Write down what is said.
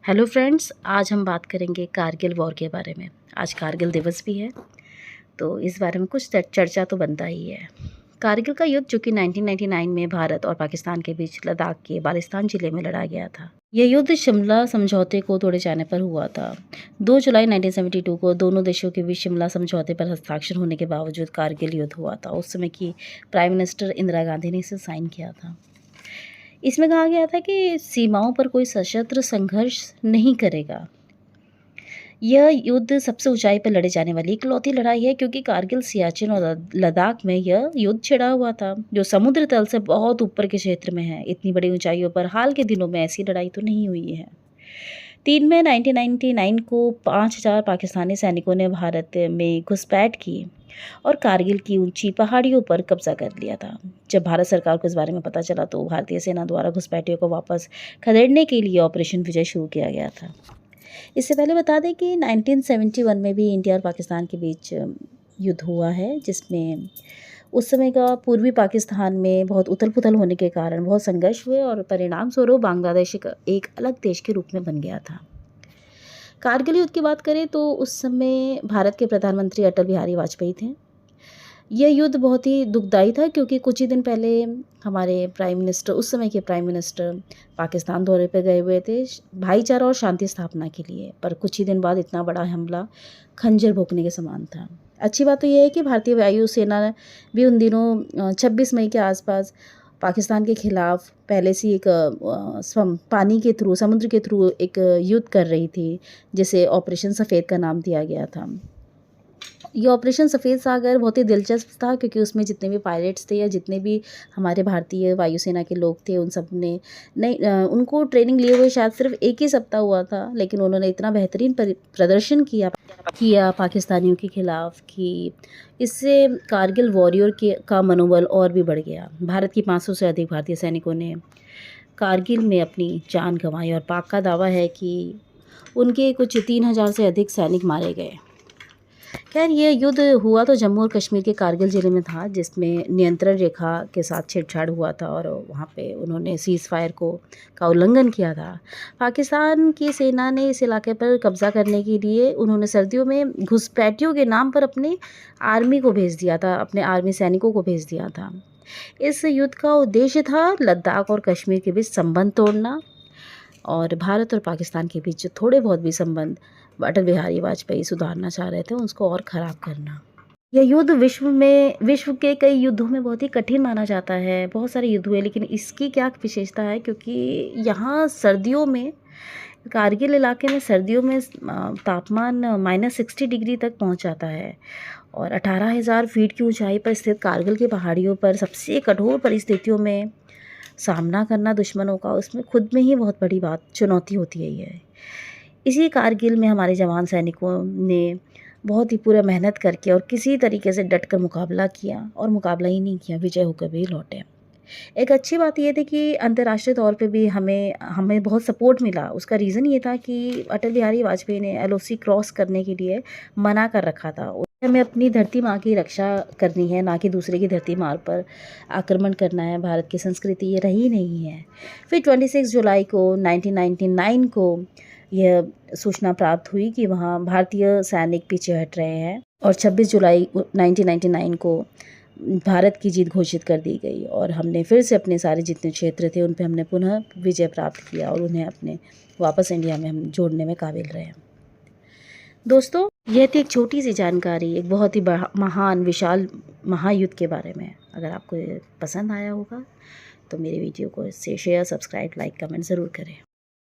Hello friends, आज हम बात करेंगे कारगिल वॉर के बारे में। आज कारगिल दिवस भी है, तो इस बारे में कुछ चर्चा तो बनता ही है। कारगिल का युद्ध जो कि 1999 में भारत और पाकिस्तान के बीच लद्दाख के बाल्टिस्तान जिले में लड़ा गया था। यह युद्ध शिमला समझौते को तोड़े जाने पर हुआ था। 2 जुलाई 1972 को दोनों देशों के बीच शिमला समझौते पर हस्ताक्षर होने के बावजूद कारगिल युद्ध हुआ था। उस समय की प्राइम मिनिस्टर इंदिरा गांधी ने इसे साइन किया था। इसमें कहा गया था कि सीमाओं पर कोई सशस्त्र संघर्ष नहीं करेगा। यह युद्ध सबसे ऊंचाई पर लड़े जाने वाली इकलौती लड़ाई है, क्योंकि कारगिल, सियाचिन और लद्दाख में यह युद्ध छिड़ा हुआ था, जो समुद्र तल से बहुत ऊपर के क्षेत्र में है। इतनी बड़ी ऊंचाइयों पर हाल के दिनों में ऐसी लड़ाई तो नहीं हुई है। 3 मई 1999 को 5000 पाकिस्तानी सैनिकों ने भारत में घुसपैठ की और कारगिल की ऊंची पहाड़ियों पर कब्जा कर लिया था। जब भारत सरकार को इस बारे में पता चला तो भारतीय सेना द्वारा घुसपैठियों को वापस खदेड़ने के लिए ऑपरेशन विजय शुरू किया गया था। इससे पहले बता दें कि 1971 में भी इंडिया और पाकिस्तान के बीच युद्ध हुआ है, जिसमें उस समय का पूर्वी पाकिस्तान में बहुत उथल-पुथल होने के कारण बहुत संघर्ष हुए और परिणाम स्वरूप बांग्लादेश एक अलग देश के रूप में बन गया था। कारगिल युद्ध की बात करें तो उस समय भारत के प्रधानमंत्री अटल बिहारी वाजपेयी थे। यह युद्ध बहुत ही दुखदाई था, क्योंकि कुछ ही दिन पहले हमारे प्राइम मिनिस्टर, उस समय के प्राइम मिनिस्टर पाकिस्तान दौरे पर गए हुए थे भाईचारा और शांति स्थापना के लिए, पर कुछ ही दिन बाद इतना बड़ा हमला खंजर भोंकने के समान था। अच्छी बात तो यह है कि भारतीय वायु सेना भी उन दिनों 26 मई के आसपास पाकिस्तान के खिलाफ पहले से एक पानी के थ्रू, समुद्र के थ्रू एक युद्ध कर रही थी, जिसे ऑपरेशन सफ़ेद का नाम दिया गया था। ये ऑपरेशन सफ़ेद सागर बहुत ही दिलचस्प था, क्योंकि उसमें जितने भी पायलट्स थे या जितने भी हमारे भारतीय वायुसेना के लोग थे, उन सब ने उनको ट्रेनिंग लिए हुए शायद सिर्फ 1 ही सप्ताह हुआ था, लेकिन उन्होंने इतना बेहतरीन प्रदर्शन किया पाकिस्तानियों के खिलाफ कि इससे कारगिल वॉरियर का मनोबल और भी बढ़ गया। भारत की 500 से अधिक भारतीय सैनिकों ने कारगिल में अपनी जान गंवाई और पाक का दावा है कि उनके कुछ 3000 से अधिक सैनिक मारे गए। खैर, यह युद्ध हुआ तो जम्मू और कश्मीर के कारगिल ज़िले में था, जिसमें नियंत्रण रेखा के साथ छेड़छाड़ हुआ था और वहाँ पे उन्होंने सीज़ फायर का उल्लंघन किया था। पाकिस्तान की सेना ने इस इलाके पर कब्ज़ा करने के लिए उन्होंने सर्दियों में घुसपैठियों के नाम पर अपनी आर्मी को भेज दिया था, अपने आर्मी सैनिकों को भेज दिया था। इस युद्ध का उद्देश्य था लद्दाख और कश्मीर के बीच संबंध तोड़ना, और भारत और पाकिस्तान के बीच जो थोड़े बहुत भी संबंध अटल बिहारी वाजपेयी सुधारना चाह रहे थे, उसको और ख़राब करना। यह युद्ध विश्व के कई युद्धों में बहुत ही कठिन माना जाता है। बहुत सारे युद्ध हुए, लेकिन इसकी क्या विशेषता है, क्योंकि यहाँ सर्दियों में, कारगिल इलाके में सर्दियों में तापमान -60 डिग्री तक पहुँच जाता है, और 18,000 फीट की ऊंचाई पर स्थित कारगिल की पहाड़ियों पर सबसे कठोर परिस्थितियों में सामना करना दुश्मनों का, उसमें खुद में ही बहुत बड़ी चुनौती होती है ये। इसी कारगिल में हमारे जवान सैनिकों ने बहुत ही पूरा मेहनत करके और किसी तरीके से डट कर मुकाबला किया, और मुकाबला ही नहीं किया, विजय होकर भी लौटे। एक अच्छी बात ये थी कि अंतर्राष्ट्रीय तौर पे भी हमें बहुत सपोर्ट मिला। उसका रीज़न ये था कि अटल बिहारी वाजपेयी ने एलओसी क्रॉस करने के लिए मना कर रखा था। हमें अपनी धरती माँ की रक्षा करनी है, ना कि दूसरे की धरती माँ पर आक्रमण करना है। भारत की संस्कृति ये रही नहीं है। फिर 26 जुलाई को 1999 को यह सूचना प्राप्त हुई कि वहाँ भारतीय सैनिक पीछे हट रहे हैं, और 26 जुलाई 1999 को भारत की जीत घोषित कर दी गई, और हमने फिर से अपने सारे जितने क्षेत्र थे उन पे हमने पुनः विजय प्राप्त किया, और उन्हें अपने वापस इंडिया में हम जोड़ने में काबिल रहे। दोस्तों, यह थी एक छोटी सी जानकारी एक बहुत ही महान विशाल महायुद्ध के बारे में। अगर आपको ये पसंद आया होगा तो मेरे वीडियो को शेयर, सब्सक्राइब, लाइक, कमेंट ज़रूर करें।